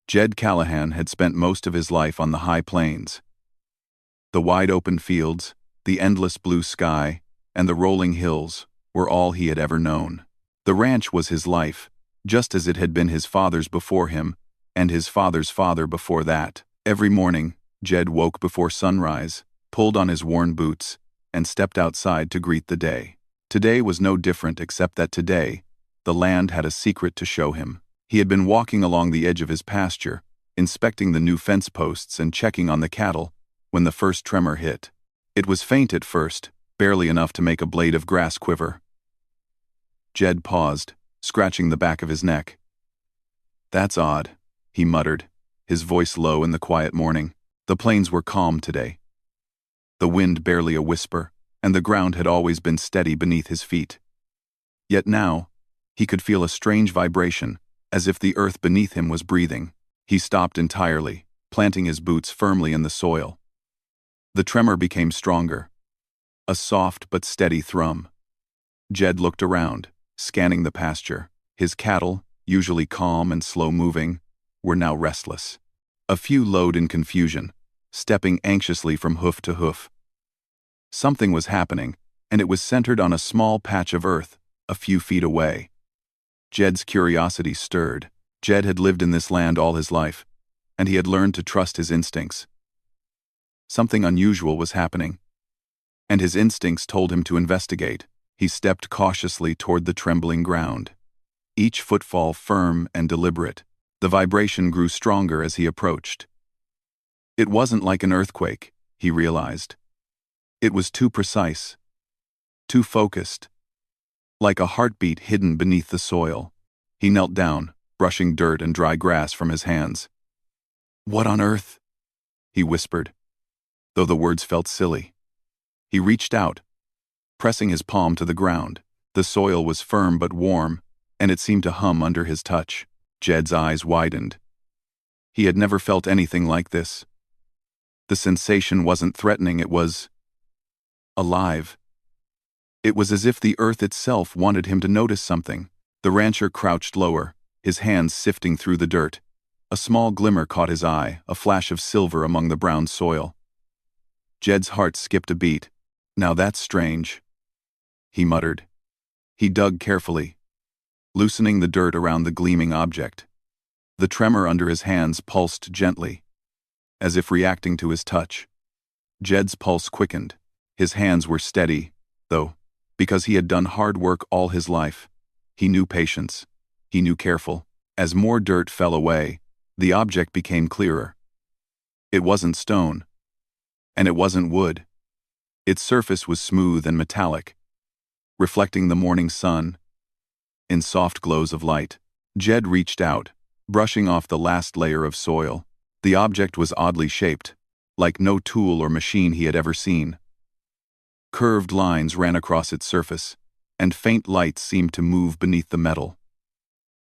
Jed Callahan had spent most of his life on the high plains. The wide open fields, the endless blue sky, and the rolling hills were all he had ever known. The ranch was his life, just as it had been his father's before him, and his father's father before that. Every morning, Jed woke before sunrise, pulled on his worn boots, and stepped outside to greet the day. Today was no different except that today, the land had a secret to show him. He had been walking along the edge of his pasture, inspecting the new fence posts and checking on the cattle, when the first tremor hit. It was faint at first, barely enough to make a blade of grass quiver. Jed paused, scratching the back of his neck. "That's odd," he muttered, his voice low in the quiet morning. The plains were calm today. The wind barely a whisper, and the ground had always been steady beneath his feet. Yet now, he could feel a strange vibration, as if the earth beneath him was breathing. He stopped entirely, planting his boots firmly in the soil. The tremor became stronger, a soft but steady thrum. Jed looked around, scanning the pasture. His cattle, usually calm and slow-moving, were now restless. A few lowed in confusion, stepping anxiously from hoof to hoof. Something was happening, and it was centered on a small patch of earth, a few feet away. Jed's curiosity stirred. Jed had lived in this land all his life, and he had learned to trust his instincts. Something unusual was happening, and his instincts told him to investigate. He stepped cautiously toward the trembling ground, each footfall firm and deliberate. The vibration grew stronger as he approached. It wasn't like an earthquake, he realized. It was too precise, too focused, like a heartbeat hidden beneath the soil. He knelt down, brushing dirt and dry grass from his hands. "What on earth?" he whispered, though the words felt silly. He reached out, pressing his palm to the ground. The soil was firm but warm, and it seemed to hum under his touch. Jed's eyes widened. He had never felt anything like this. The sensation wasn't threatening, it was alive. It was as if the earth itself wanted him to notice something. The rancher crouched lower, his hands sifting through the dirt. A small glimmer caught his eye, a flash of silver among the brown soil. Jed's heart skipped a beat. "Now that's strange," he muttered. He dug carefully, loosening the dirt around the gleaming object. The tremor under his hands pulsed gently, as if reacting to his touch. Jed's pulse quickened. His hands were steady, though, because he had done hard work all his life. He knew patience. He knew careful. As more dirt fell away, the object became clearer. It wasn't stone, and it wasn't wood. Its surface was smooth and metallic, reflecting the morning sun in soft glows of light. Jed reached out, brushing off the last layer of soil. The object was oddly shaped, like no tool or machine he had ever seen. Curved lines ran across its surface, and faint lights seemed to move beneath the metal,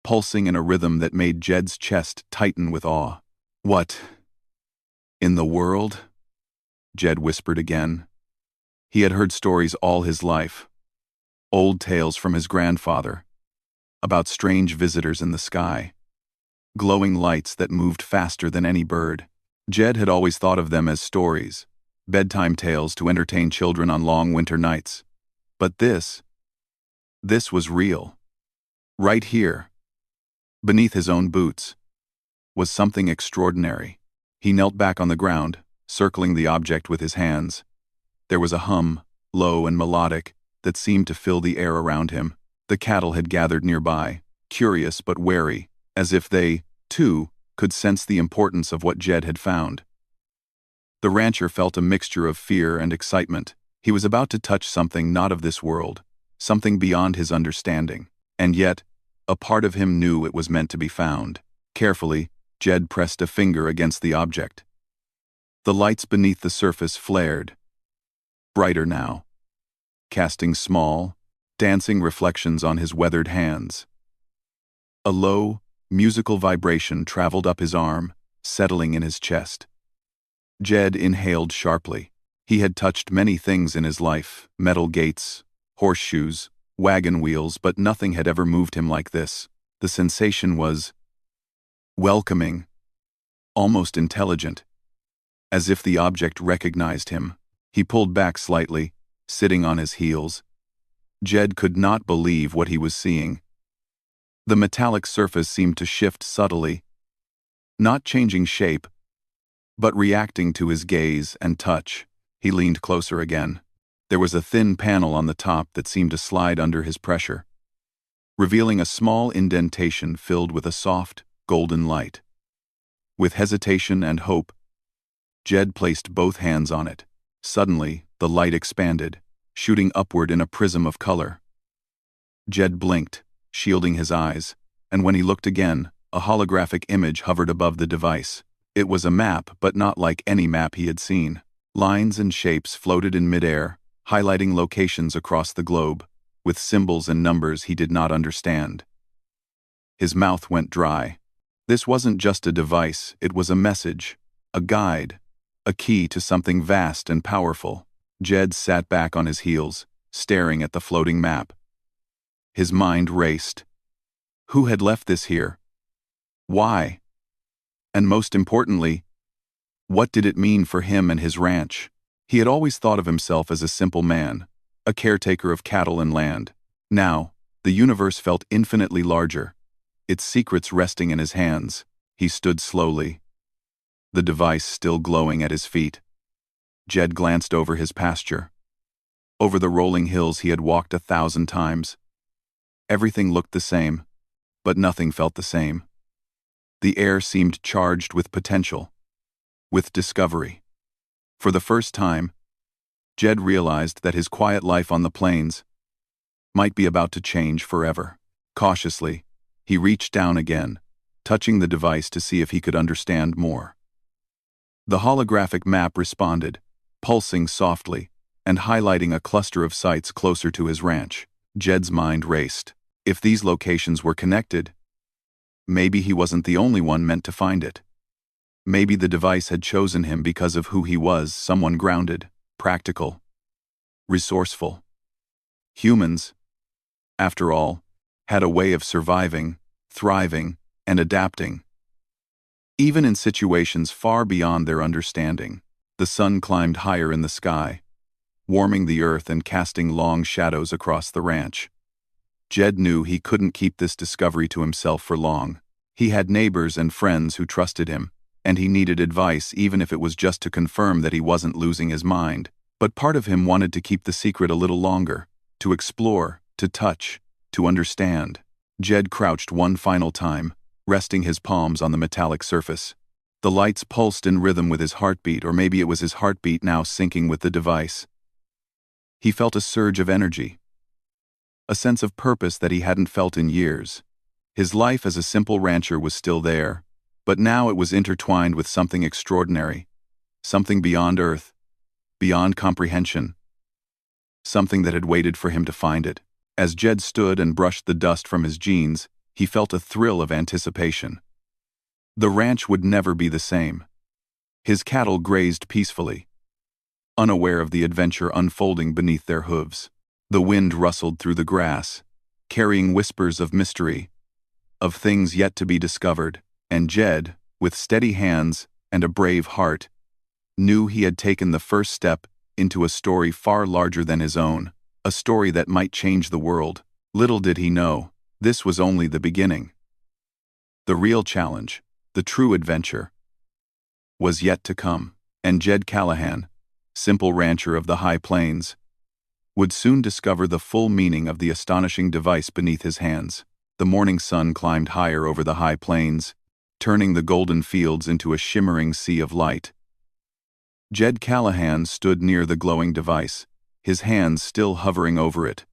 pulsing in a rhythm that made Jed's chest tighten with awe. "What in the world?" Jed whispered again. He had heard stories all his life, old tales from his grandfather, about strange visitors in the sky, glowing lights that moved faster than any bird. Jed had always thought of them as stories, bedtime tales to entertain children on long winter nights. But this was real. Right here, beneath his own boots, was something extraordinary. He knelt back on the ground, circling the object with his hands. There was a hum, low and melodic, that seemed to fill the air around him. The cattle had gathered nearby, curious but wary, as if they, too, could sense the importance of what Jed had found. The rancher felt a mixture of fear and excitement. He was about to touch something not of this world, something beyond his understanding, and yet, a part of him knew it was meant to be found. Carefully, Jed pressed a finger against the object. The lights beneath the surface flared, brighter now, casting small, dancing reflections on his weathered hands. A low, musical vibration traveled up his arm, settling in his chest. Jed inhaled sharply. He had touched many things in his life, metal gates, horseshoes, wagon wheels, but nothing had ever moved him like this. The sensation was welcoming, almost intelligent, as if the object recognized him. He pulled back slightly, sitting on his heels. Jed could not believe what he was seeing. The metallic surface seemed to shift subtly, not changing shape, but reacting to his gaze and touch. He leaned closer again. There was a thin panel on the top that seemed to slide under his pressure, revealing a small indentation filled with a soft, golden light. With hesitation and hope, Jed placed both hands on it. Suddenly, the light expanded, shooting upward in a prism of color. Jed blinked, shielding his eyes, and when he looked again, a holographic image hovered above the device. It was a map, but not like any map he had seen. Lines and shapes floated in midair, highlighting locations across the globe, with symbols and numbers he did not understand. His mouth went dry. This wasn't just a device, it was a message, a guide, a key to something vast and powerful. Jed sat back on his heels, staring at the floating map. His mind raced. Who had left this here? Why? And most importantly, what did it mean for him and his ranch? He had always thought of himself as a simple man, a caretaker of cattle and land. Now, the universe felt infinitely larger, its secrets resting in his hands. He stood slowly, the device still glowing at his feet. Jed glanced over his pasture, over the rolling hills he had walked 1,000 times. Everything looked the same, but nothing felt the same. The air seemed charged with potential, with discovery. For the first time, Jed realized that his quiet life on the plains might be about to change forever. Cautiously, he reached down again, touching the device to see if he could understand more. The holographic map responded, pulsing softly and highlighting a cluster of sites closer to his ranch. Jed's mind raced. If these locations were connected, maybe he wasn't the only one meant to find it. Maybe the device had chosen him because of who he was, someone grounded, practical, resourceful. Humans, after all, had a way of surviving, thriving, and adapting, even in situations far beyond their understanding. The sun climbed higher in the sky, warming the earth and casting long shadows across the ranch. Jed knew he couldn't keep this discovery to himself for long. He had neighbors and friends who trusted him, and he needed advice even if it was just to confirm that he wasn't losing his mind. But part of him wanted to keep the secret a little longer, to explore, to touch, to understand. Jed crouched one final time, resting his palms on the metallic surface. The lights pulsed in rhythm with his heartbeat, or maybe it was his heartbeat now syncing with the device. He felt a surge of energy, a sense of purpose that he hadn't felt in years. His life as a simple rancher was still there, but now it was intertwined with something extraordinary, something beyond earth, beyond comprehension, something that had waited for him to find it. As Jed stood and brushed the dust from his jeans, he felt a thrill of anticipation. The ranch would never be the same. His cattle grazed peacefully, unaware of the adventure unfolding beneath their hooves. The wind rustled through the grass, carrying whispers of mystery, of things yet to be discovered, and Jed, with steady hands and a brave heart, knew he had taken the first step into a story far larger than his own, a story that might change the world. Little did he know, this was only the beginning. The real challenge, the true adventure, was yet to come, and Jed Callahan, simple rancher of the high plains, would soon discover the full meaning of the astonishing device beneath his hands. The morning sun climbed higher over the high plains, turning the golden fields into a shimmering sea of light. Jed Callahan stood near the glowing device, his hands still hovering over it.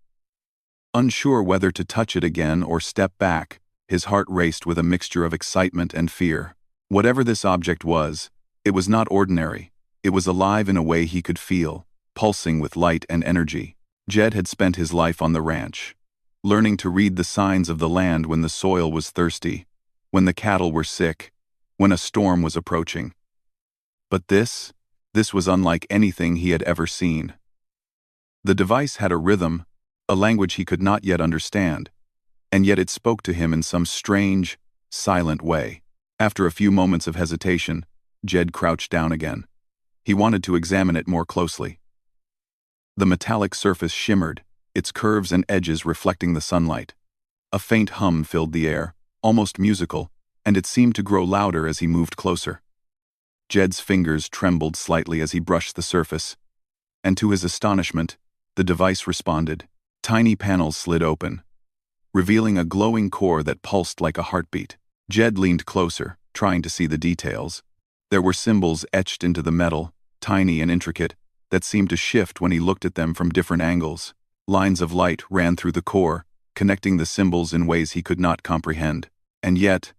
Unsure whether to touch it again or step back, his heart raced with a mixture of excitement and fear. Whatever this object was, it was not ordinary. It was alive in a way he could feel, pulsing with light and energy. Jed had spent his life on the ranch, learning to read the signs of the land when the soil was thirsty, when the cattle were sick, when a storm was approaching. But this was unlike anything he had ever seen. The device had a rhythm, a language he could not yet understand, and yet it spoke to him in some strange, silent way. After a few moments of hesitation, Jed crouched down again. He wanted to examine it more closely. The metallic surface shimmered, its curves and edges reflecting the sunlight. A faint hum filled the air, almost musical, and it seemed to grow louder as he moved closer. Jed's fingers trembled slightly as he brushed the surface, and to his astonishment, the device responded. Tiny panels slid open, revealing a glowing core that pulsed like a heartbeat. Jed leaned closer, trying to see the details. There were symbols etched into the metal, tiny and intricate, that seemed to shift when he looked at them from different angles. Lines of light ran through the core, connecting the symbols in ways he could not comprehend. And yet,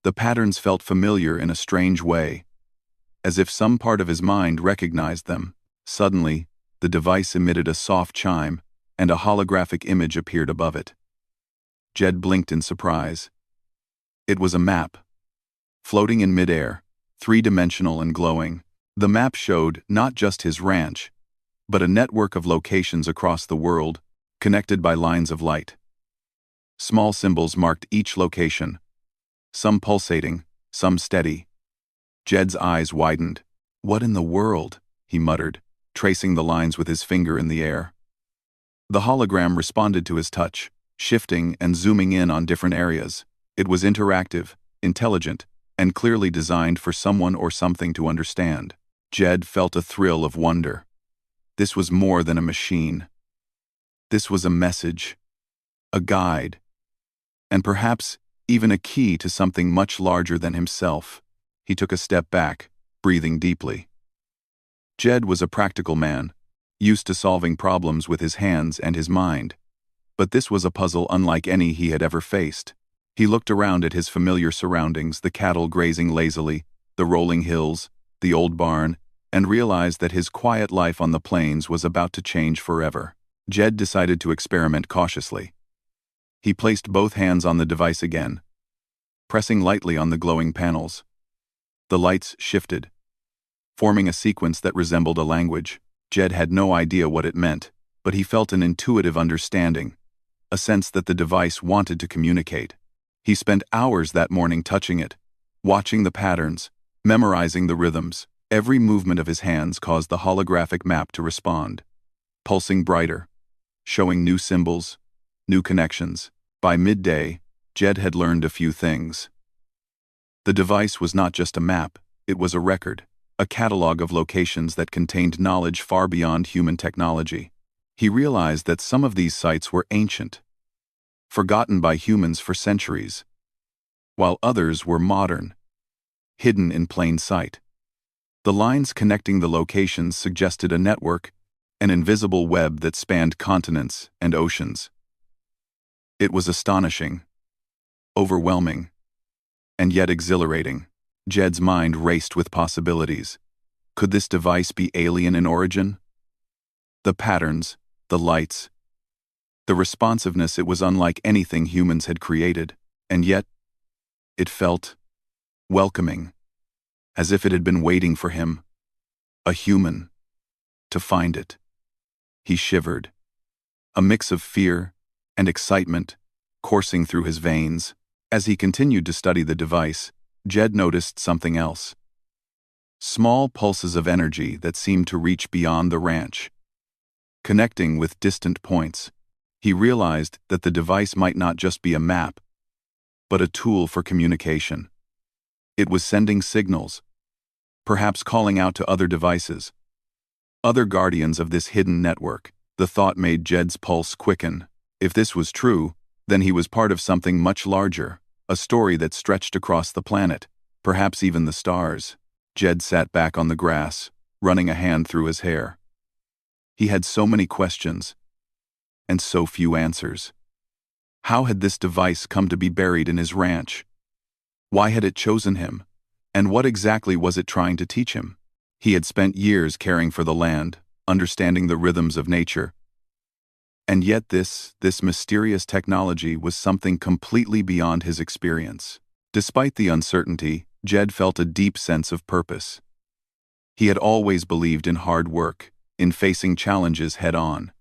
the patterns felt familiar in a strange way, as if some part of his mind recognized them. Suddenly, the device emitted a soft chime, and a holographic image appeared above it. Jed blinked in surprise. It was a map, floating in midair, three-dimensional and glowing. The map showed not just his ranch, but a network of locations across the world, connected by lines of light. Small symbols marked each location, some pulsating, some steady. Jed's eyes widened. "What in the world?" he muttered, tracing the lines with his finger in the air. The hologram responded to his touch, shifting and zooming in on different areas. It was interactive, intelligent, and clearly designed for someone or something to understand. Jed felt a thrill of wonder. This was more than a machine. This was a message, a guide, and perhaps even a key to something much larger than himself. He took a step back, breathing deeply. Jed was a practical man, used to solving problems with his hands and his mind. But this was a puzzle unlike any he had ever faced. He looked around at his familiar surroundings, the cattle grazing lazily, the rolling hills, the old barn, and realized that his quiet life on the plains was about to change forever. Jed decided to experiment cautiously. He placed both hands on the device again, pressing lightly on the glowing panels. The lights shifted, forming a sequence that resembled a language. Jed had no idea what it meant, but he felt an intuitive understanding, a sense that the device wanted to communicate. He spent hours that morning touching it, watching the patterns, memorizing the rhythms. Every movement of his hands caused the holographic map to respond, pulsing brighter, showing new symbols, new connections. By midday, Jed had learned a few things. The device was not just a map, it was a record, a catalog of locations that contained knowledge far beyond human technology. He realized that some of these sites were ancient, forgotten by humans for centuries, while others were modern, hidden in plain sight. The lines connecting the locations suggested a network, an invisible web that spanned continents and oceans. It was astonishing, overwhelming, and yet exhilarating. Jed's mind raced with possibilities. Could this device be alien in origin? The patterns, the lights, the responsiveness, it was unlike anything humans had created, and yet, it felt welcoming, as if it had been waiting for him, a human, to find it. He shivered, a mix of fear and excitement coursing through his veins. As he continued to study the device, Jed noticed something else. Small pulses of energy that seemed to reach beyond the ranch, connecting with distant points. He realized that the device might not just be a map, but a tool for communication. It was sending signals, perhaps calling out to other devices, other guardians of this hidden network. The thought made Jed's pulse quicken. If this was true, then he was part of something much larger, a story that stretched across the planet, perhaps even the stars. Jed sat back on the grass, running a hand through his hair. He had so many questions, and so few answers. How had this device come to be buried in his ranch? Why had it chosen him? And what exactly was it trying to teach him? He had spent years caring for the land, understanding the rhythms of nature. And yet this mysterious technology was something completely beyond his experience. Despite the uncertainty, Jed felt a deep sense of purpose. He had always believed in hard work, in facing challenges head-on,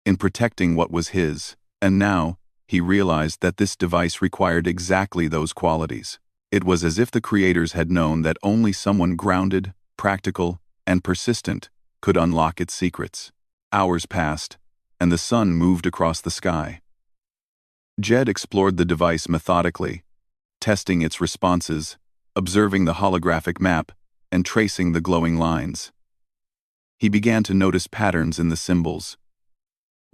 in protecting what was his, and now, he realized that this device required exactly those qualities. It was as if the creators had known that only someone grounded, practical, and persistent could unlock its secrets. Hours passed, and the sun moved across the sky. Jed explored the device methodically, testing its responses, observing the holographic map, and tracing the glowing lines. He began to notice patterns in the symbols,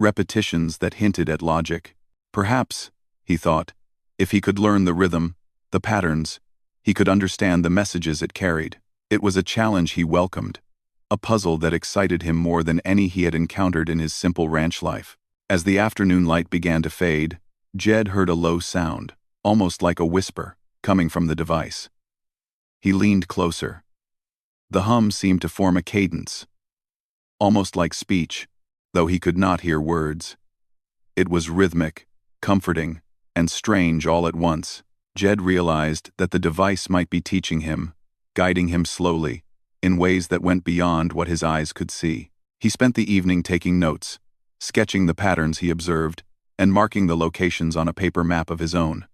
repetitions that hinted at logic. Perhaps, he thought, if he could learn the rhythm, the patterns, he could understand the messages it carried. It was a challenge he welcomed, a puzzle that excited him more than any he had encountered in his simple ranch life. As the afternoon light began to fade, Jed heard a low sound, almost like a whisper, coming from the device. He leaned closer. The hum seemed to form a cadence, almost like speech, though he could not hear words. It was rhythmic, comforting, and strange all at once. Jed realized that the device might be teaching him, guiding him slowly, in ways that went beyond what his eyes could see. He spent the evening taking notes, sketching the patterns he observed, and marking the locations on a paper map of his own.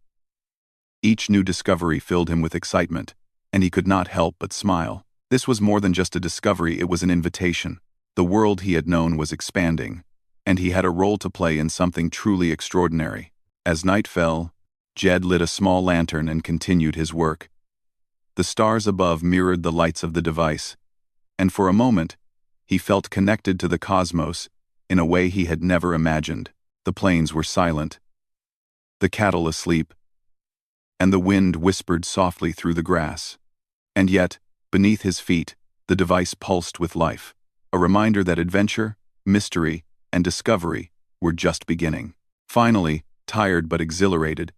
Each new discovery filled him with excitement, and he could not help but smile. This was more than just a discovery, it was an invitation. The world he had known was expanding, and he had a role to play in something truly extraordinary. As night fell, Jed lit a small lantern and continued his work. The stars above mirrored the lights of the device, and for a moment, he felt connected to the cosmos in a way he had never imagined. The plains were silent, the cattle asleep, and the wind whispered softly through the grass. And yet, beneath his feet, the device pulsed with life, a reminder that adventure, mystery, and discovery were just beginning. Finally, tired but exhilarated,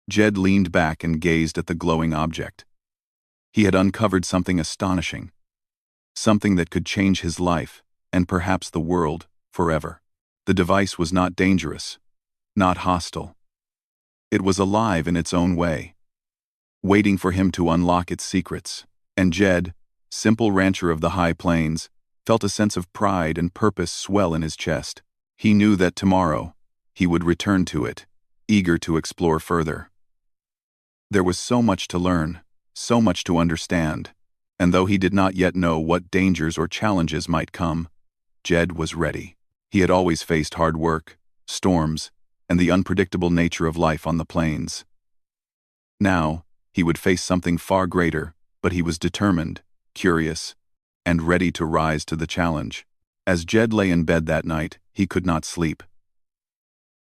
Jed leaned back and gazed at the glowing object. He had uncovered something astonishing, something that could change his life, and perhaps the world, forever. The device was not dangerous, not hostile. It was alive in its own way, waiting for him to unlock its secrets. And Jed, simple rancher of the high plains, felt a sense of pride and purpose swell in his chest. He knew that tomorrow, he would return to it, eager to explore further. There was so much to learn, so much to understand, and though he did not yet know what dangers or challenges might come, Jed was ready. He had always faced hard work, storms, and the unpredictable nature of life on the plains. Now, he would face something far greater, but he was determined, curious, and ready to rise to the challenge. As Jed lay in bed that night, he could not sleep.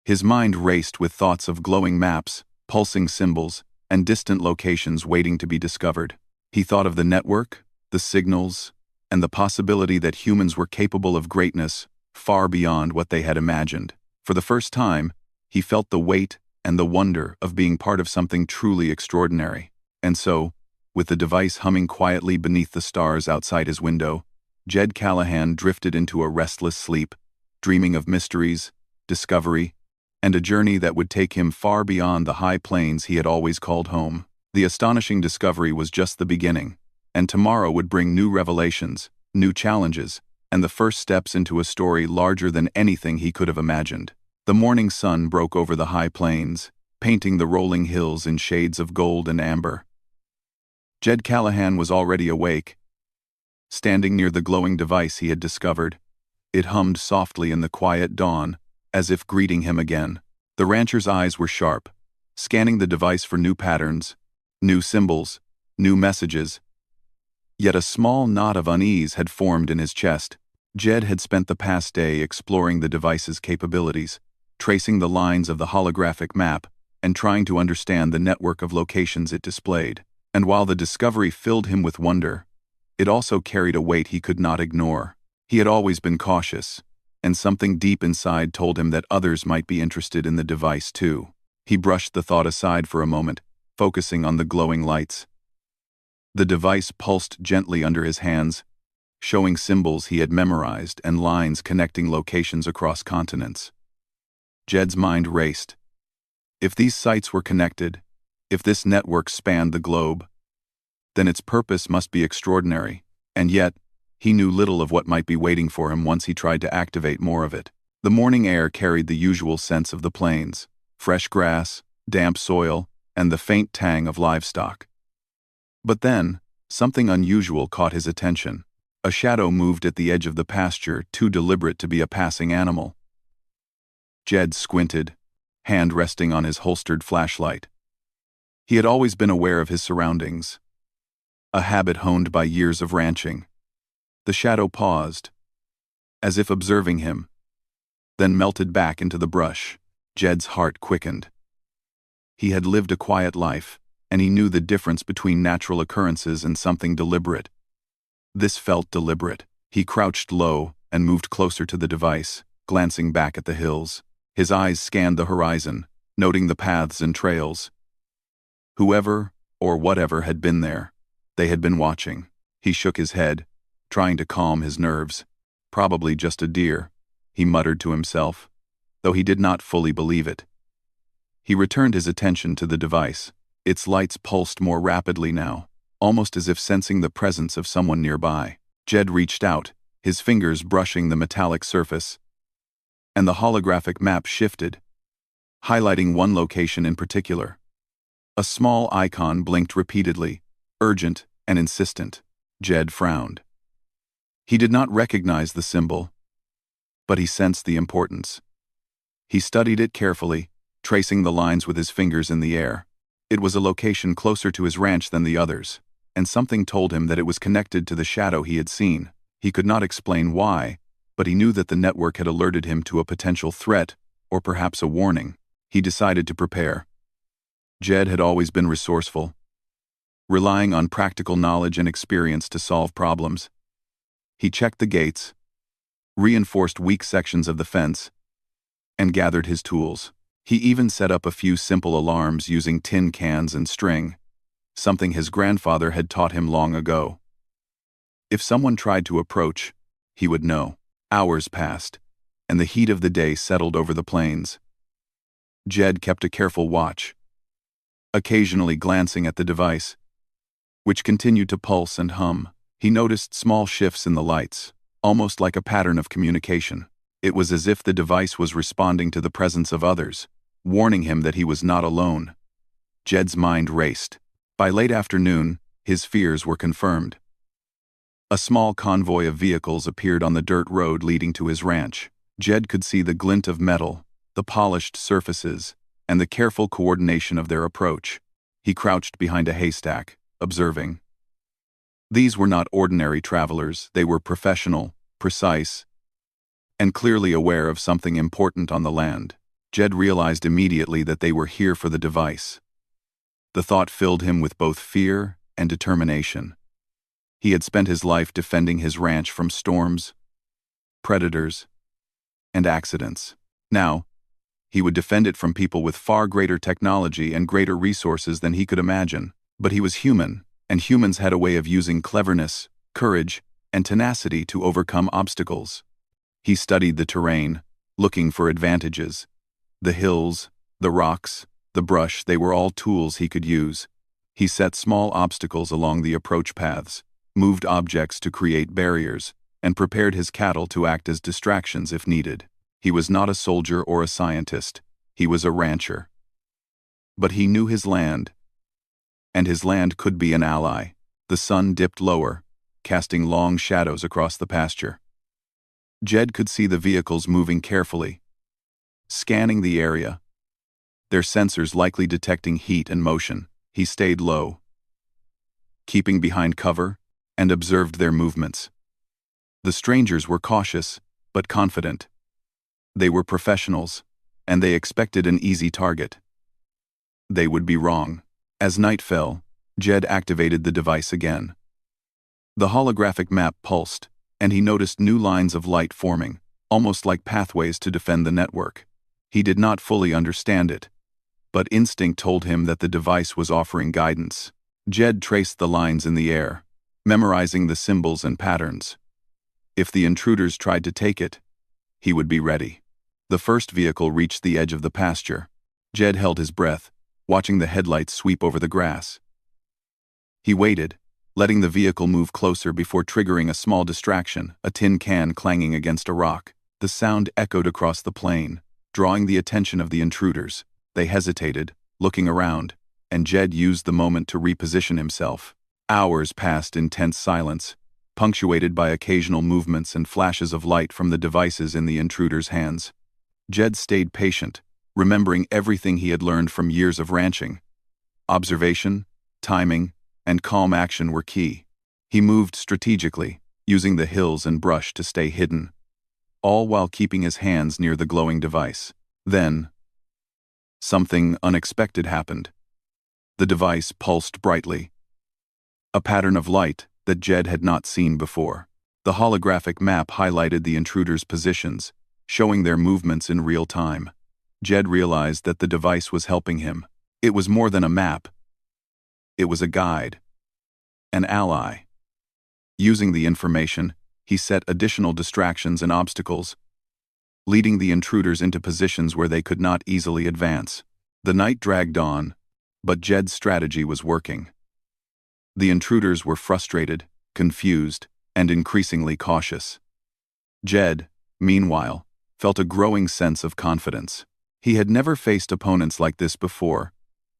His mind raced with thoughts of glowing maps, pulsing symbols, and distant locations waiting to be discovered. He thought of the network, the signals, and the possibility that humans were capable of greatness far beyond what they had imagined. For the first time, he felt the weight and the wonder of being part of something truly extraordinary. And so, with the device humming quietly beneath the stars outside his window, Jed Callahan drifted into a restless sleep, dreaming of mysteries, discovery, and a journey that would take him far beyond the high plains he had always called home. The astonishing discovery was just the beginning, and tomorrow would bring new revelations, new challenges, and the first steps into a story larger than anything he could have imagined. The morning sun broke over the high plains, painting the rolling hills in shades of gold and amber. Jed Callahan was already awake, standing near the glowing device he had discovered. It hummed softly in the quiet dawn, as if greeting him again. The rancher's eyes were sharp, scanning the device for new patterns, new symbols, new messages. Yet a small knot of unease had formed in his chest. Jed had spent the past day exploring the device's capabilities, tracing the lines of the holographic map, and trying to understand the network of locations it displayed. And while the discovery filled him with wonder, it also carried a weight he could not ignore. He had always been cautious, and something deep inside told him that others might be interested in the device too. He brushed the thought aside for a moment, focusing on the glowing lights. The device pulsed gently under his hands, showing symbols he had memorized and lines connecting locations across continents. Jed's mind raced. If these sites were connected, if this network spanned the globe, then its purpose must be extraordinary, and yet, he knew little of what might be waiting for him once he tried to activate more of it. The morning air carried the usual scents of the plains: fresh grass, damp soil, and the faint tang of livestock. But then, something unusual caught his attention. A shadow moved at the edge of the pasture, too deliberate to be a passing animal. Jed squinted, hand resting on his holstered flashlight. He had always been aware of his surroundings, a habit honed by years of ranching. The shadow paused, as if observing him, then melted back into the brush. Jed's heart quickened. He had lived a quiet life, and he knew the difference between natural occurrences and something deliberate. This felt deliberate. He crouched low and moved closer to the device, glancing back at the hills. His eyes scanned the horizon, noting the paths and trails. Whoever or whatever had been there, they had been watching. He shook his head, trying to calm his nerves. Probably just a deer, he muttered to himself, though he did not fully believe it. He returned his attention to the device. Its lights pulsed more rapidly now, almost as if sensing the presence of someone nearby. Jed reached out, his fingers brushing the metallic surface, and the holographic map shifted, highlighting one location in particular. A small icon blinked repeatedly, urgent and insistent. Jed frowned. He did not recognize the symbol, but he sensed the importance. He studied it carefully, tracing the lines with his fingers in the air. It was a location closer to his ranch than the others, and something told him that it was connected to the shadow he had seen. He could not explain why, but he knew that the network had alerted him to a potential threat, or perhaps a warning. He decided to prepare. Jed had always been resourceful, relying on practical knowledge and experience to solve problems. He checked the gates, reinforced weak sections of the fence, and gathered his tools. He even set up a few simple alarms using tin cans and string, something his grandfather had taught him long ago. If someone tried to approach, he would know. Hours passed, and the heat of the day settled over the plains. Jed kept a careful watch, occasionally glancing at the device, which continued to pulse and hum. He noticed small shifts in the lights, almost like a pattern of communication. It was as if the device was responding to the presence of others, warning him that he was not alone. Jed's mind raced. By late afternoon, his fears were confirmed. A small convoy of vehicles appeared on the dirt road leading to his ranch. Jed could see the glint of metal, the polished surfaces, and the careful coordination of their approach. He crouched behind a haystack, observing. These were not ordinary travelers. They were professional, precise, and clearly aware of something important on the land. Jed realized immediately that they were here for the device. The thought filled him with both fear and determination. He had spent his life defending his ranch from storms, predators, and accidents. Now, he would defend it from people with far greater technology and greater resources than he could imagine. But he was human, and humans had a way of using cleverness, courage, and tenacity to overcome obstacles. He studied the terrain, looking for advantages. The hills, the rocks, the brush, they were all tools he could use. He set small obstacles along the approach paths, moved objects to create barriers, and prepared his cattle to act as distractions if needed. He was not a soldier or a scientist. He was a rancher. But he knew his land, and his land could be an ally. The sun dipped lower, casting long shadows across the pasture. Jed could see the vehicles moving carefully, scanning the area, their sensors likely detecting heat and motion. He stayed low, keeping behind cover, and observed their movements. The strangers were cautious, but confident. They were professionals, and they expected an easy target. They would be wrong. As night fell, Jed activated the device again. The holographic map pulsed, and he noticed new lines of light forming, almost like pathways to defend the network. He did not fully understand it, but instinct told him that the device was offering guidance. Jed traced the lines in the air, memorizing the symbols and patterns. If the intruders tried to take it, he would be ready. The first vehicle reached the edge of the pasture. Jed held his breath, watching the headlights sweep over the grass. He waited, letting the vehicle move closer before triggering a small distraction, a tin can clanging against a rock. The sound echoed across the plain, drawing the attention of the intruders. They hesitated, looking around. and Jed used the moment to reposition himself. Hours passed in tense silence, punctuated by occasional movements and flashes of light from the devices in the intruder's hands. Jed stayed patient, remembering everything he had learned from years of ranching. Observation, timing, and calm action were key. He moved strategically, using the hills and brush to stay hidden, all while keeping his hands near the glowing device. Then, something unexpected happened. The device pulsed brightly. A pattern of light that Jed had not seen before. The holographic map highlighted the intruder's positions, showing their movements in real time. Jed realized that the device was helping him. It was more than a map. It was a guide. An ally. Using the information, he set additional distractions and obstacles, leading the intruders into positions where they could not easily advance. The night dragged on, but Jed's strategy was working. The intruders were frustrated, confused, and increasingly cautious. Jed, meanwhile, felt a growing sense of confidence. He had never faced opponents like this before,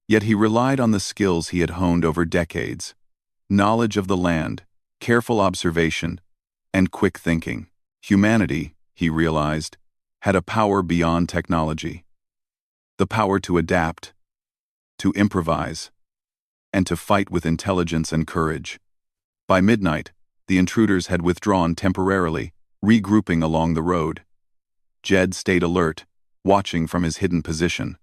yet he relied on the skills he had honed over decades: knowledge of the land, careful observation, and quick thinking. Humanity, he realized, had a power beyond technology. The power to adapt, to improvise, and to fight with intelligence and courage. By midnight, the intruders had withdrawn temporarily, regrouping along the road. Jed stayed alert, watching from his hidden position.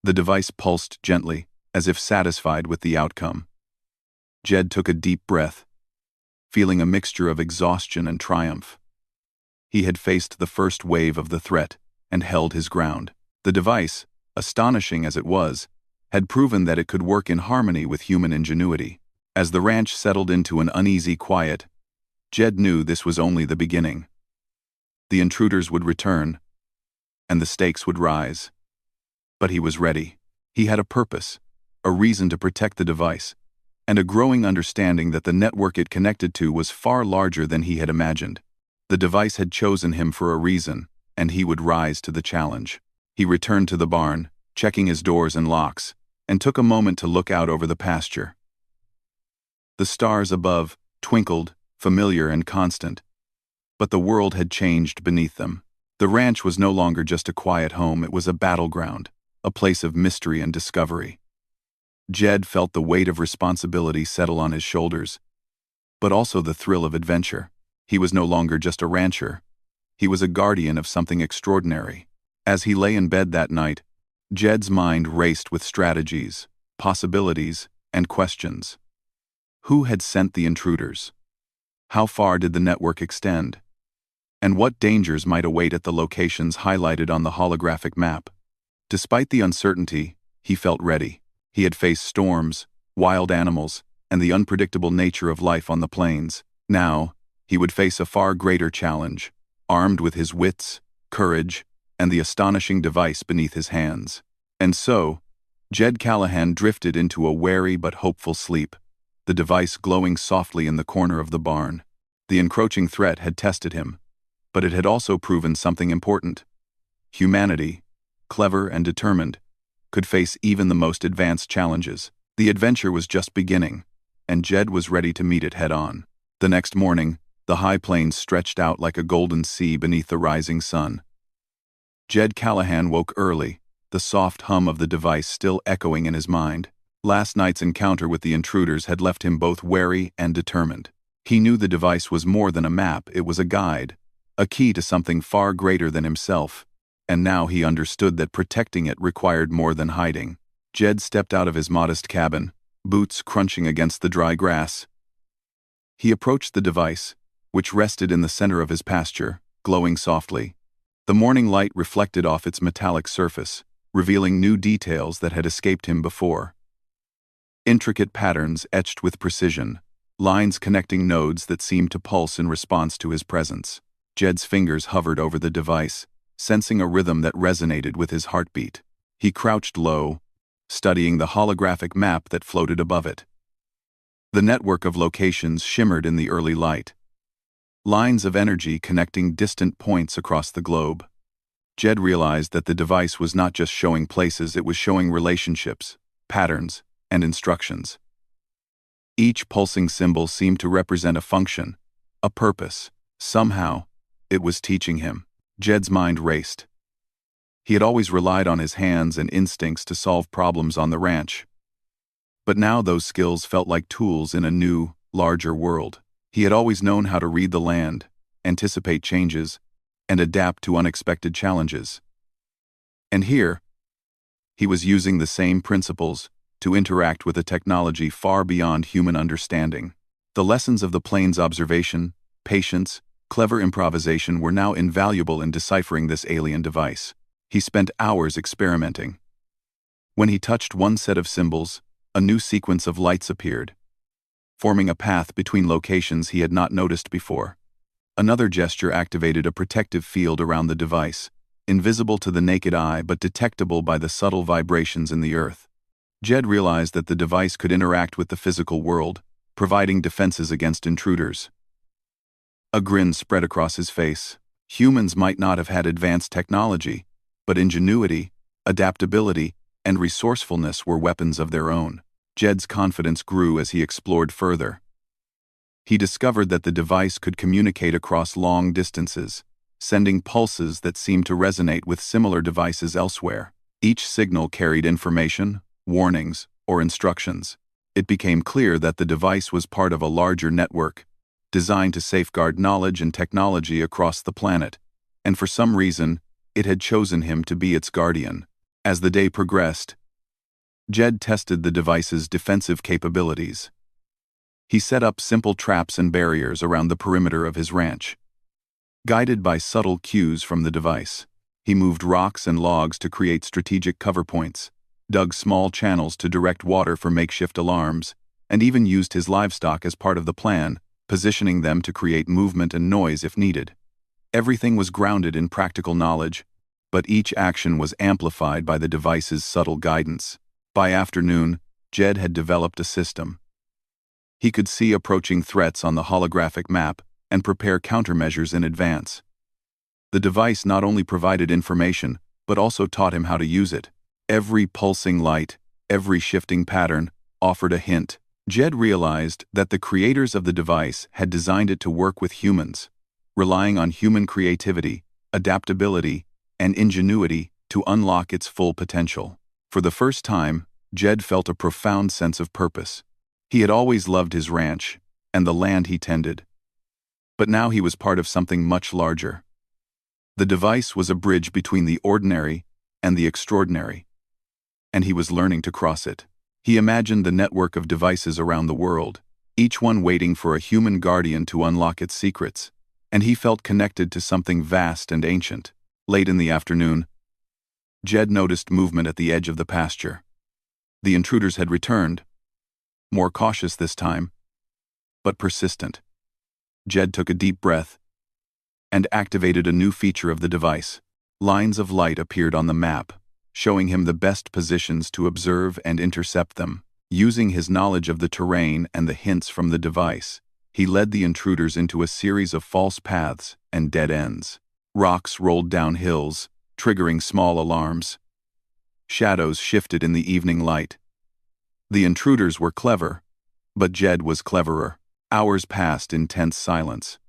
The device pulsed gently, as if satisfied with the outcome. Jed took a deep breath, feeling a mixture of exhaustion and triumph. He had faced the first wave of the threat and held his ground. The device, astonishing as it was, had proven that it could work in harmony with human ingenuity. As the ranch settled into an uneasy quiet, Jed knew this was only the beginning. The intruders would return, and the stakes would rise. But he was ready. He had a purpose, a reason to protect the device, and a growing understanding that the network it connected to was far larger than he had imagined. The device had chosen him for a reason, and he would rise to the challenge. He returned to the barn, checking his doors and locks, and took a moment to look out over the pasture. The stars above twinkled, familiar and constant, but the world had changed beneath them. The ranch was no longer just a quiet home, it was a battleground, a place of mystery and discovery. Jed felt the weight of responsibility settle on his shoulders, but also the thrill of adventure. He was no longer just a rancher. He was a guardian of something extraordinary. As he lay in bed that night, Jed's mind raced with strategies, possibilities, and questions. Who had sent the intruders? How far did the network extend? And what dangers might await at the locations highlighted on the holographic map? Despite the uncertainty, he felt ready. He had faced storms, wild animals, and the unpredictable nature of life on the plains. Now, he would face a far greater challenge, armed with his wits, courage, and the astonishing device beneath his hands. And so, Jed Callahan drifted into a wary but hopeful sleep, the device glowing softly in the corner of the barn. The encroaching threat had tested him, but it had also proven something important. Humanity, clever and determined, could face even the most advanced challenges. The adventure was just beginning, and Jed was ready to meet it head-on. The next morning, the high plains stretched out like a golden sea beneath the rising sun. Jed Callahan woke early, the soft hum of the device still echoing in his mind. Last night's encounter with the intruders had left him both wary and determined. He knew the device was more than a map, it was a guide, a key to something far greater than himself, and now he understood that protecting it required more than hiding. Jed stepped out of his modest cabin, boots crunching against the dry grass. He approached the device, which rested in the center of his pasture, glowing softly. The morning light reflected off its metallic surface, revealing new details that had escaped him before. Intricate patterns etched with precision, lines connecting nodes that seemed to pulse in response to his presence. Jed's fingers hovered over the device, sensing a rhythm that resonated with his heartbeat. He crouched low, studying the holographic map that floated above it. The network of locations shimmered in the early light, lines of energy connecting distant points across the globe. Jed realized that the device was not just showing places, it was showing relationships, patterns, and instructions. Each pulsing symbol seemed to represent a function, a purpose. Somehow, it was teaching him. Jed's mind raced. He had always relied on his hands and instincts to solve problems on the ranch. But now those skills felt like tools in a new, larger world. He had always known how to read the land, anticipate changes, and adapt to unexpected challenges. And here, he was using the same principles to interact with a technology far beyond human understanding. The lessons of the plane's observation, patience, clever improvisation were now invaluable in deciphering this alien device. He spent hours experimenting. When he touched one set of symbols, a new sequence of lights appeared, forming a path between locations he had not noticed before. Another gesture activated a protective field around the device, invisible to the naked eye but detectable by the subtle vibrations in the earth. Jed realized that the device could interact with the physical world, providing defenses against intruders. A grin spread across his face. Humans might not have had advanced technology, but ingenuity, adaptability, and resourcefulness were weapons of their own. Jed's confidence grew as he explored further. He discovered that the device could communicate across long distances, sending pulses that seemed to resonate with similar devices elsewhere. Each signal carried information, warnings, or instructions. It became clear that the device was part of a larger network, designed to safeguard knowledge and technology across the planet, and for some reason, it had chosen him to be its guardian. As the day progressed, Jed tested the device's defensive capabilities. He set up simple traps and barriers around the perimeter of his ranch. Guided by subtle cues from the device, he moved rocks and logs to create strategic cover points, dug small channels to direct water for makeshift alarms, and even used his livestock as part of the plan, positioning them to create movement and noise if needed. Everything was grounded in practical knowledge, but each action was amplified by the device's subtle guidance. By afternoon, Jed had developed a system. He could see approaching threats on the holographic map and prepare countermeasures in advance. The device not only provided information, but also taught him how to use it. Every pulsing light, every shifting pattern, offered a hint. Jed realized that the creators of the device had designed it to work with humans, relying on human creativity, adaptability, and ingenuity to unlock its full potential. For the first time, Jed felt a profound sense of purpose. He had always loved his ranch and the land he tended. But now he was part of something much larger. The device was a bridge between the ordinary and the extraordinary, and he was learning to cross it. He imagined the network of devices around the world, each one waiting for a human guardian to unlock its secrets, and he felt connected to something vast and ancient. Late in the afternoon, Jed noticed movement at the edge of the pasture. The intruders had returned, more cautious this time, but persistent. Jed took a deep breath and activated a new feature of the device. Lines of light appeared on the map, showing him the best positions to observe and intercept them. Using his knowledge of the terrain and the hints from the device, he led the intruders into a series of false paths and dead ends. Rocks rolled down hills, triggering small alarms. Shadows shifted in the evening light. The intruders were clever, but Jed was cleverer. Hours passed in tense silence.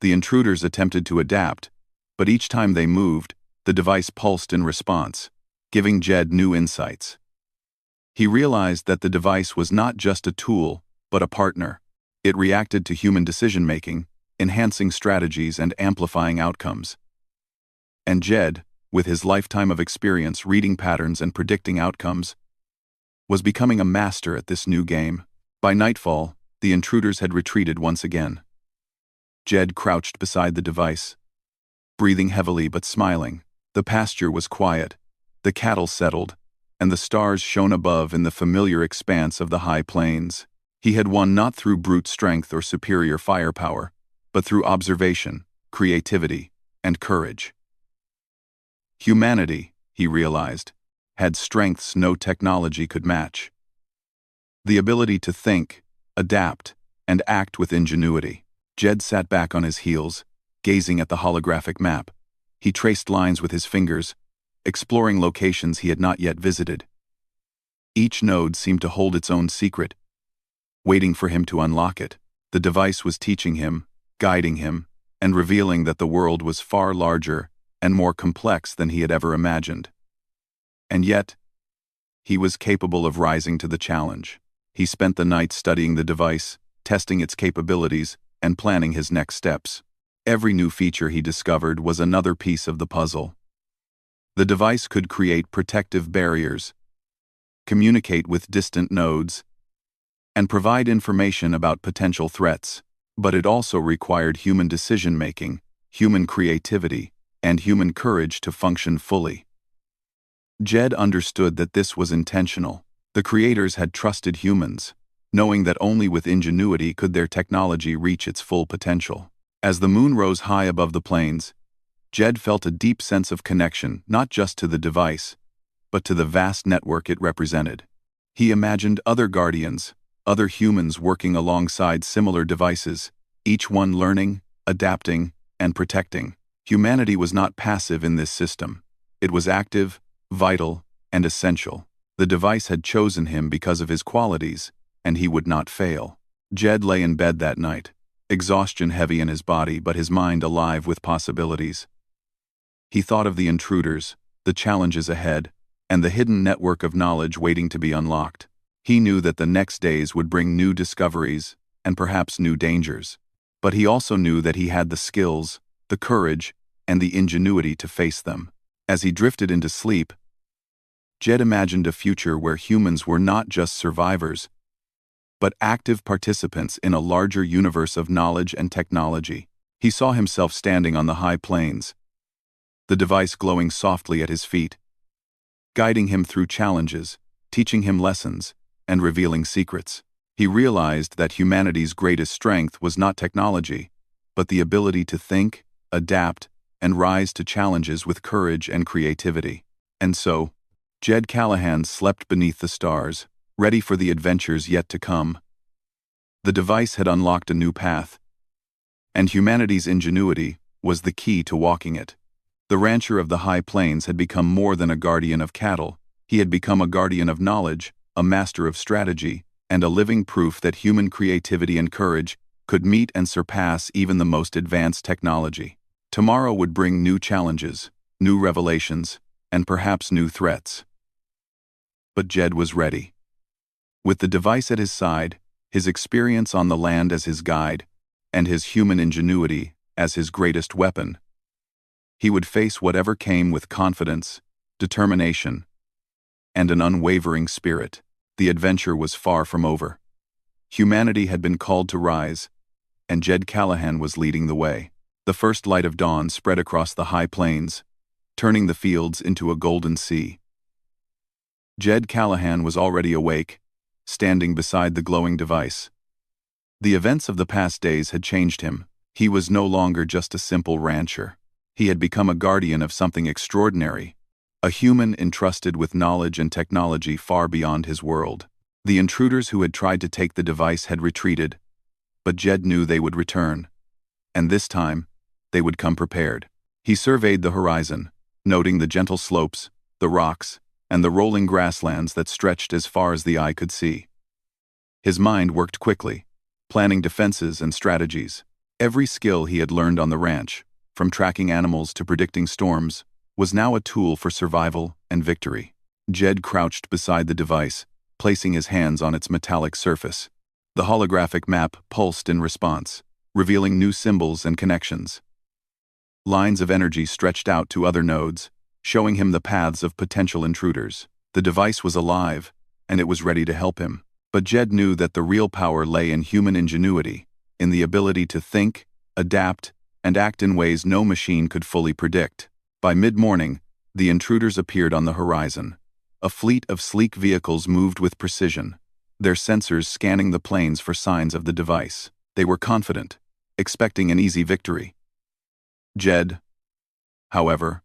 The intruders attempted to adapt, but each time they moved, the device pulsed in response, giving Jed new insights. He realized that the device was not just a tool, but a partner. It reacted to human decision-making, enhancing strategies and amplifying outcomes. And Jed, with his lifetime of experience reading patterns and predicting outcomes, was becoming a master at this new game. By nightfall, the intruders had retreated once again. Jed crouched beside the device, breathing heavily but smiling. The pasture was quiet, the cattle settled, and the stars shone above in the familiar expanse of the high plains. He had won not through brute strength or superior firepower, but through observation, creativity, and courage. Humanity, he realized, had strengths no technology could match. The ability to think, adapt, and act with ingenuity. Jed sat back on his heels, gazing at the holographic map. He traced lines with his fingers, exploring locations he had not yet visited. Each node seemed to hold its own secret, waiting for him to unlock it. The device was teaching him, guiding him, and revealing that the world was far larger and more complex than he had ever imagined. And yet, he was capable of rising to the challenge. He spent the night studying the device, testing its capabilities, and planning his next steps. Every new feature he discovered was another piece of the puzzle. The device could create protective barriers, communicate with distant nodes, and provide information about potential threats, but it also required human decision-making, human creativity, and human courage to function fully. Jed understood that this was intentional. The creators had trusted humans, knowing that only with ingenuity could their technology reach its full potential. As the moon rose high above the plains, Jed felt a deep sense of connection not just to the device, but to the vast network it represented. He imagined other guardians, other humans working alongside similar devices, each one learning, adapting, and protecting. Humanity was not passive in this system. It was active, vital, and essential. The device had chosen him because of his qualities, and he would not fail. Jed lay in bed that night, exhaustion heavy in his body but his mind alive with possibilities. He thought of the intruders, the challenges ahead, and the hidden network of knowledge waiting to be unlocked. He knew that the next days would bring new discoveries, and perhaps new dangers. But he also knew that he had the skills, the courage, and the ingenuity to face them. As he drifted into sleep, Jed imagined a future where humans were not just survivors, but active participants in a larger universe of knowledge and technology. He saw himself standing on the high plains, the device glowing softly at his feet, guiding him through challenges, teaching him lessons, and revealing secrets. He realized that humanity's greatest strength was not technology, but the ability to think, adapt, and rise to challenges with courage and creativity. And so, Jed Callahan slept beneath the stars, ready for the adventures yet to come. The device had unlocked a new path, and humanity's ingenuity was the key to walking it. The rancher of the high plains had become more than a guardian of cattle. He had become a guardian of knowledge, a master of strategy, and a living proof that human creativity and courage could meet and surpass even the most advanced technology. Tomorrow would bring new challenges, new revelations, and perhaps new threats. But Jed was ready. With the device at his side, his experience on the land as his guide, and his human ingenuity as his greatest weapon, he would face whatever came with confidence, determination, and an unwavering spirit. The adventure was far from over. Humanity had been called to rise, and Jed Callahan was leading the way. The first light of dawn spread across the high plains, turning the fields into a golden sea. Jed Callahan was already awake, standing beside the glowing device. The events of the past days had changed him. He was no longer just a simple rancher. He had become a guardian of something extraordinary, a human entrusted with knowledge and technology far beyond his world. The intruders who had tried to take the device had retreated, but Jed knew they would return, and this time, they would come prepared. He surveyed the horizon, noting the gentle slopes, the rocks, and the rolling grasslands that stretched as far as the eye could see. His mind worked quickly, planning defenses and strategies. Every skill he had learned on the ranch, from tracking animals to predicting storms, was now a tool for survival and victory. Jed crouched beside the device, placing his hands on its metallic surface. The holographic map pulsed in response, revealing new symbols and connections. Lines of energy stretched out to other nodes, showing him the paths of potential intruders. The device was alive, and it was ready to help him. But Jed knew that the real power lay in human ingenuity, in the ability to think, adapt, and act in ways no machine could fully predict. By mid-morning, the intruders appeared on the horizon. A fleet of sleek vehicles moved with precision, their sensors scanning the plains for signs of the device. They were confident, expecting an easy victory. Jed, however,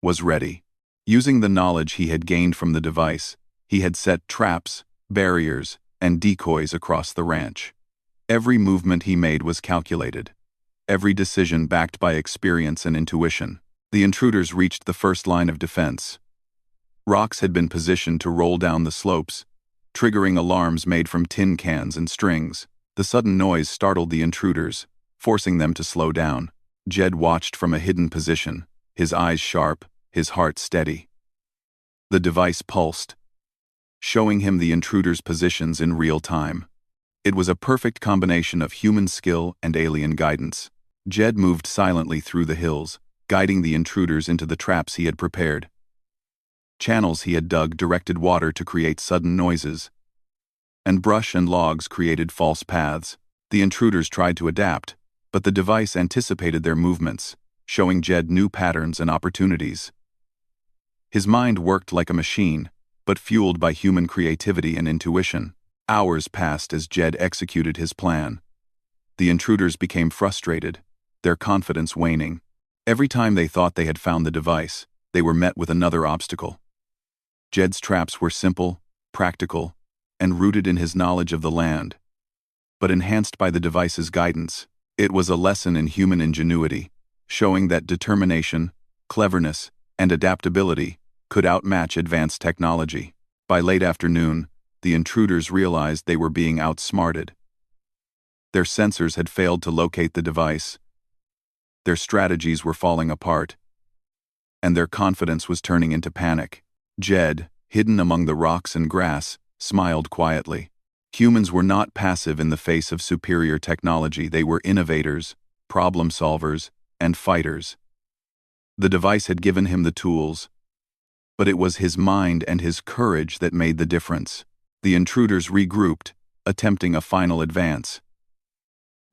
was ready. Using the knowledge he had gained from the device, he had set traps, barriers, and decoys across the ranch. Every movement he made was calculated, every decision backed by experience and intuition. The intruders reached the first line of defense, Rocks had been positioned to roll down the slopes, triggering alarms made from tin cans and strings. The sudden noise startled the intruders, forcing them to slow down. Jed watched from a hidden position, his eyes sharp, his heart steady. The device pulsed, showing him the intruders' positions in real time. It was a perfect combination of human skill and alien guidance. Jed moved silently through the hills, guiding the intruders into the traps he had prepared. Channels he had dug directed water to create sudden noises, and brush and logs created false paths. The intruders tried to adapt, but the device anticipated their movements, showing Jed new patterns and opportunities. His mind worked like a machine, but fueled by human creativity and intuition. Hours passed as Jed executed his plan. The intruders became frustrated, their confidence waning. Every time they thought they had found the device, they were met with another obstacle. Jed's traps were simple, practical, and rooted in his knowledge of the land, but enhanced by the device's guidance. It was a lesson in human ingenuity, showing that determination, cleverness, and adaptability could outmatch advanced technology. By late afternoon, the intruders realized they were being outsmarted. Their sensors had failed to locate the device, their strategies were falling apart, and their confidence was turning into panic. Jed, hidden among the rocks and grass, smiled quietly. Humans were not passive in the face of superior technology. They were innovators, problem solvers, and fighters. The device had given him the tools, but it was his mind and his courage that made the difference. The intruders regrouped, attempting a final advance.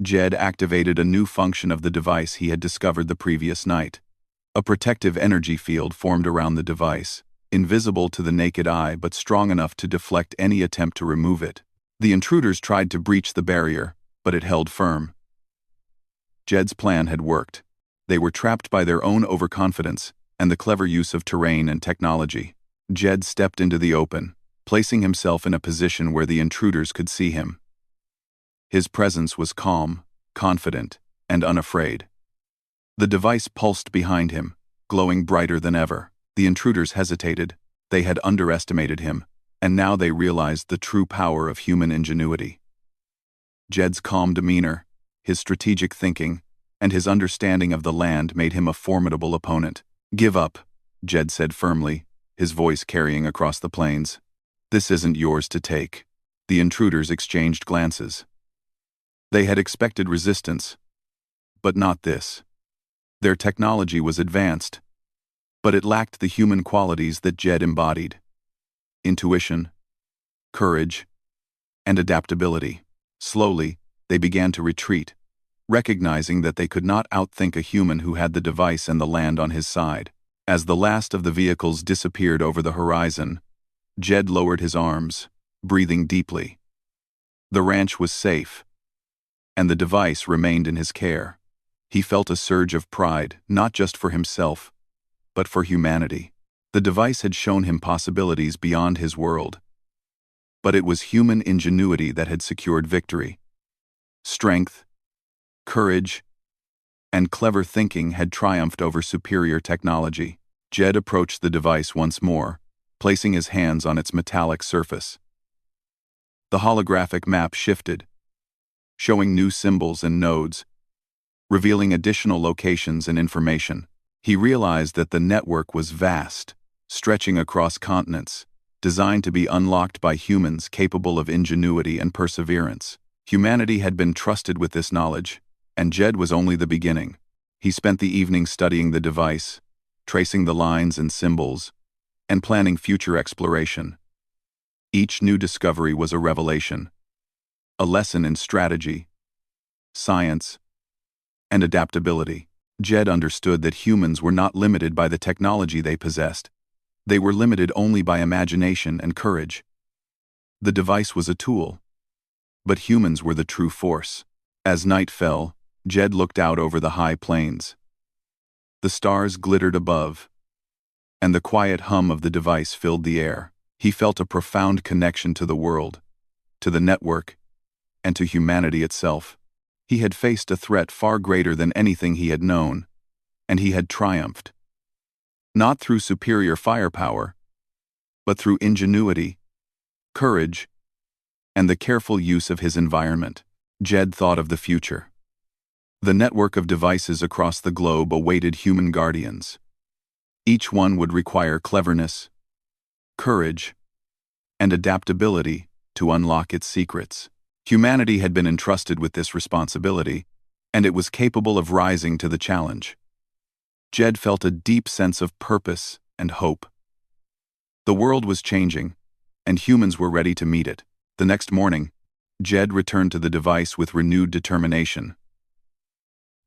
Jed activated a new function of the device he had discovered the previous night. A protective energy field formed around the device, invisible to the naked eye but strong enough to deflect any attempt to remove it. The intruders tried to breach the barrier, but it held firm. Jed's plan had worked. They were trapped by their own overconfidence and the clever use of terrain and technology. Jed stepped into the open, placing himself in a position where the intruders could see him. His presence was calm, confident, and unafraid. The device pulsed behind him, glowing brighter than ever. The intruders hesitated. They had underestimated him, and now they realized the true power of human ingenuity. Jed's calm demeanor, his strategic thinking, and his understanding of the land made him a formidable opponent. "Give up," Jed said firmly, his voice carrying across the plains. "This isn't yours to take." The intruders exchanged glances. They had expected resistance, but not this. Their technology was advanced, but it lacked the human qualities that Jed embodied: intuition, courage, and adaptability. Slowly, they began to retreat, recognizing that they could not outthink a human who had the device and the land on his side. As the last of the vehicles disappeared over the horizon, Jed lowered his arms, breathing deeply. The ranch was safe, and the device remained in his care. He felt a surge of pride, not just for himself, but for humanity. The device had shown him possibilities beyond his world, but it was human ingenuity that had secured victory. Strength, courage, and clever thinking had triumphed over superior technology. Jed approached the device once more, placing his hands on its metallic surface. The holographic map shifted, showing new symbols and nodes, revealing additional locations and information. He realized that the network was vast, stretching across continents, designed to be unlocked by humans capable of ingenuity and perseverance. Humanity had been trusted with this knowledge, and Jed was only the beginning. He spent the evening studying the device, tracing the lines and symbols, and planning future exploration. Each new discovery was a revelation, a lesson in strategy, science, and adaptability. Jed understood that humans were not limited by the technology they possessed. They were limited only by imagination and courage. The device was a tool, but humans were the true force. As night fell, Jed looked out over the high plains. The stars glittered above, and the quiet hum of the device filled the air. He felt a profound connection to the world, to the network, and to humanity itself. He had faced a threat far greater than anything he had known, and he had triumphed. Not through superior firepower, but through ingenuity, courage, and the careful use of his environment. Jed thought of the future. The network of devices across the globe awaited human guardians. Each one would require cleverness, courage, and adaptability to unlock its secrets. Humanity had been entrusted with this responsibility, and it was capable of rising to the challenge. Jed felt a deep sense of purpose and hope. The world was changing, and humans were ready to meet it. The next morning, Jed returned to the device with renewed determination.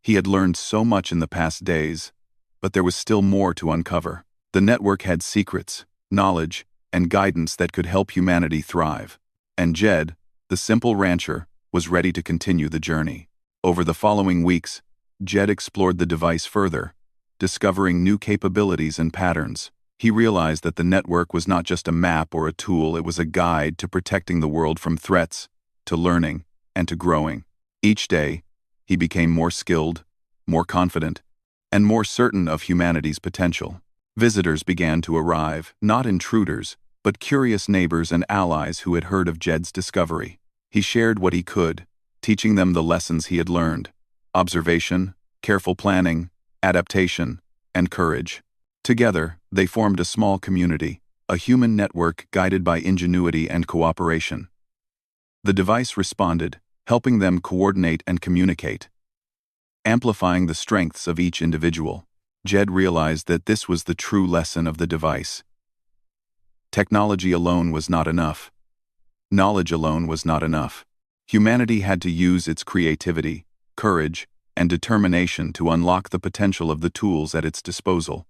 He had learned so much in the past days, but there was still more to uncover. The network had secrets, knowledge, and guidance that could help humanity thrive. And Jed, the simple rancher, was ready to continue the journey. Over the following weeks, Jed explored the device further, discovering new capabilities and patterns. He realized that the network was not just a map or a tool, it was a guide to protecting the world from threats, to learning, and to growing. Each day, he became more skilled, more confident, and more certain of humanity's potential. Visitors began to arrive, not intruders, but curious neighbors and allies who had heard of Jed's discovery. He shared what he could, teaching them the lessons he had learned: observation, careful planning, adaptation, and courage. Together, they formed a small community, a human network guided by ingenuity and cooperation. The device responded, helping them coordinate and communicate, amplifying the strengths of each individual. Jed realized that this was the true lesson of the device. Technology alone was not enough. Knowledge alone was not enough. Humanity had to use its creativity, courage, and determination to unlock the potential of the tools at its disposal.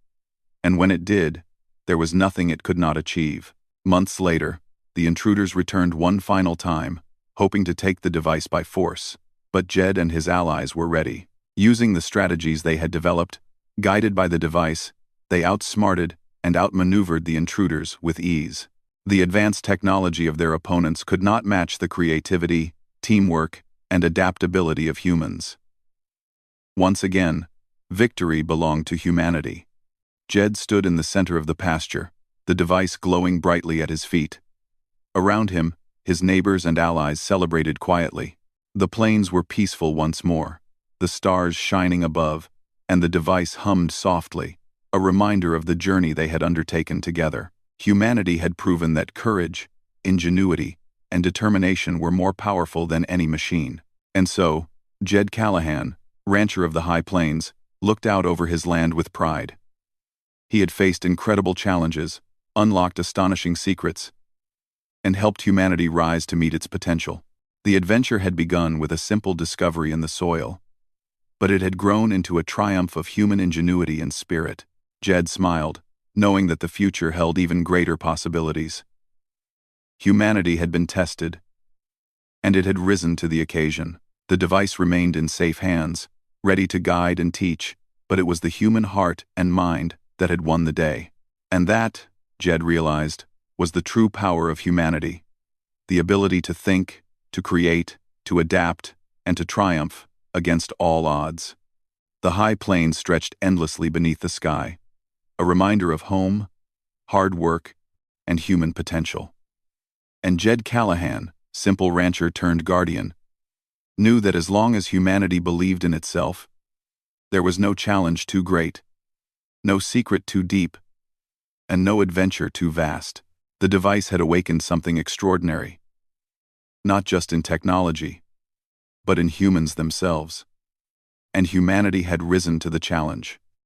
And when it did, there was nothing it could not achieve. Months later, the intruders returned one final time, hoping to take the device by force. But Jed and his allies were ready. Using the strategies they had developed, guided by the device, they outsmarted and outmaneuvered the intruders with ease. The advanced technology of their opponents could not match the creativity, teamwork, and adaptability of humans. Once again, victory belonged to humanity. Jed stood in the center of the pasture, the device glowing brightly at his feet. Around him, his neighbors and allies celebrated quietly. The plains were peaceful once more, the stars shining above, and the device hummed softly, a reminder of the journey they had undertaken together. Humanity had proven that courage, ingenuity, and determination were more powerful than any machine. And so, Jed Callahan, rancher of the High Plains, looked out over his land with pride. He had faced incredible challenges, unlocked astonishing secrets, and helped humanity rise to meet its potential. The adventure had begun with a simple discovery in the soil, but it had grown into a triumph of human ingenuity and spirit. Jed smiled, knowing that the future held even greater possibilities. Humanity had been tested, and it had risen to the occasion. The device remained in safe hands, ready to guide and teach, but it was the human heart and mind that had won the day. And that, Jed realized, was the true power of humanity: the ability to think, to create, to adapt, and to triumph against all odds. The high plains stretched endlessly beneath the sky, a reminder of home, hard work, and human potential. And Jed Callahan, simple rancher turned guardian, knew that as long as humanity believed in itself, there was no challenge too great, no secret too deep, and no adventure too vast. The device had awakened something extraordinary, not just in technology, but in humans themselves. And humanity had risen to the challenge.